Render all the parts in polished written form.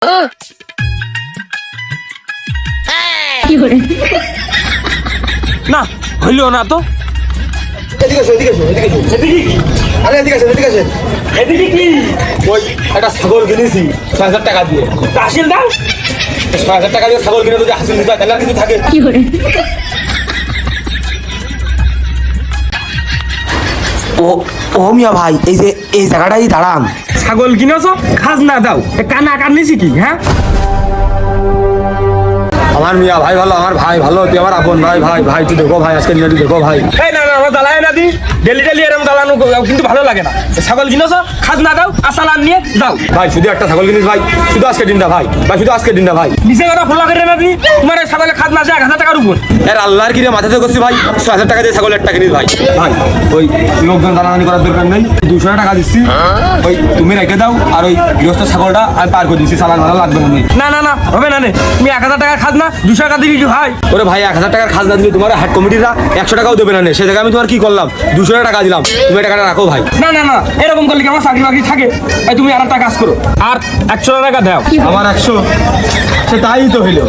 না হইল না তো। এদিকে এসো, এদিকে এসো, এদিকে এসো। এদিকে কি? আরে এদিকে আসেন, এদিকে আসেন। এদিকে কি? ওই একটা ছাগল কিনেছি ৬,০০০ টাকা দিয়ে। হাসিল দাও। ৬,০০০ টাকা দিয়ে ছাগল কিনে যদি হাসিল দিতে হয় তাহলে আর কিছু থাকে। ও ও মিয়া ভাই, এই যে এই জায়গাটাই দাঁড়ান। ছাগল কিনেছো, খাজনা দাও। কানা কান্নিছি কি? হ্যাঁ, আমার মিয়া ভাই ভালো, আমার ভাই ভালো, তুই আমার আপন ভাই। ভাই ভাই তুই দেখো ভাই, আজকে নিয়ে দেখো ভাই। এই না না, আমার দালায় না দি। ডেলি ডেলি এরকম দালানো কিন্তু ভালো লাগে না। ছাগল কিনেছো, খাজনা দাও, আসালান নিয়ে যাও। ভাই শুধু একটা ছাগল কিনিস ভাই, শুধু আজকে দিনটা ভাই। ভাই শুধু আজকে দিনটা ভাই। নিচে কথা ফোলা করে না দি। তোমার এই ছাগলের খাজনা আছে ১,০০০ টাকার উপর। এর আল্লাহর কিনে মাথাতে করছি ভাই, ৬,০০০ টাকা দিয়ে ছাগল একটা কিনিস ভাই। ভাই ওই লোকজন দালানি করার দরকার নেই, ২০০ টাকা দিচ্ছি, ওই তুমি রেখে দাও। আর ওই গৃহস্থ ছাগলটা আমি পার করে দিচ্ছি, চালান ভালো লাগবে না। না না না, হবে না নে। তুমি ১,০০০ টাকার খাজনা ২০০ টাকা দিবি ভাই। ওরে ভাই ১,০০০ টাকার খাজনা দিলে তোমার হাট কমিটিরা ১০০ টাকাও দেবে না। সে জায়গায় আমি তোমার কি করলাম, ২০০ টাকা দিলাম, তুমি টাকাটা রাখো ভাই। না না না, এরকম করলে কি আমার চাকরি বাকরি থাকে? এই তুমি আর একটা কাজ করো, আর ১০০ টাকা দাও। আমার ১০০, সে তাই তো হইলো।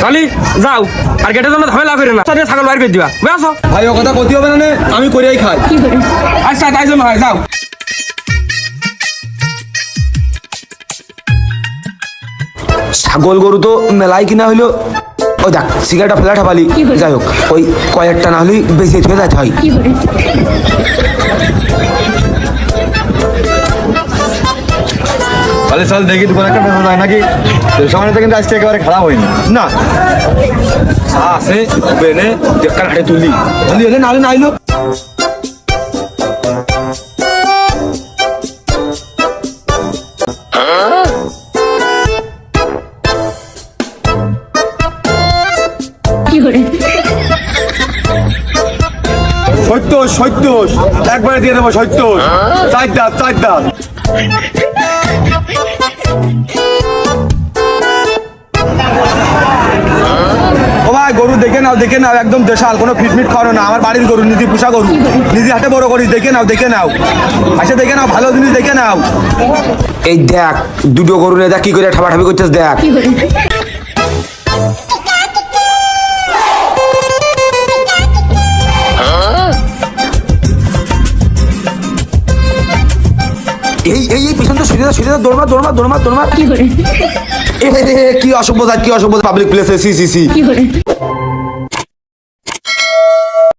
খালি যাও, আর গেটের জন্য ঝামেলা করে না। ছাগল বাইর করে দিবা, বুঝছো? ভাই ও কথা কতি হবে না, আমি করিয়াই খাই। আচ্ছা তাই জন্য হয়, যাও। ছাগল গরু তো মেলাই কিনা হইলো। ওই দেখ সিগারেটটা ফেলা ঠাপালি। যাই হোক, ওই কয়েকটা না হলেই বেশি থেকে যাইতে হয়। তাহলে চল দেখি দোকান একটা বেরোনো হয় নাকি। সামনেতে কিন্তু আজকে একেবারে খারাপ হয়নি না। চা আছে বেনে দেখার হাটে তুলি হলে নাহলে না আইলো। সত্তর সত্তর একবারে দিয়ে দেবো, ৭০ চার দাঁত চার দাঁত। ও ভাই গরু দেখে নাও, দেখে নাও, একদম দেশাল, কোনো ফিটমিট খাওয়ানো না। আমার বাড়ির গরু, নিজে পোষা গরু, নিজে হাতে বড় করিস। দেখে নাও, দেখে নাও, আচ্ছা দেখে নাও, ভালো জিনিস দেখে নাও। এই দেখ দুটো গরু নিয়ে দেখ কি করে ঠাপাঠাপি করছিস দেখ। এই এই এই পিছন তো সরিয়ে দাও, দৌড়মা দৌড়মা দৌড়মা দৌড়মা। কি অসভ্য, কি অসভ্য পাবলিক প্লেসে। সি সি সি।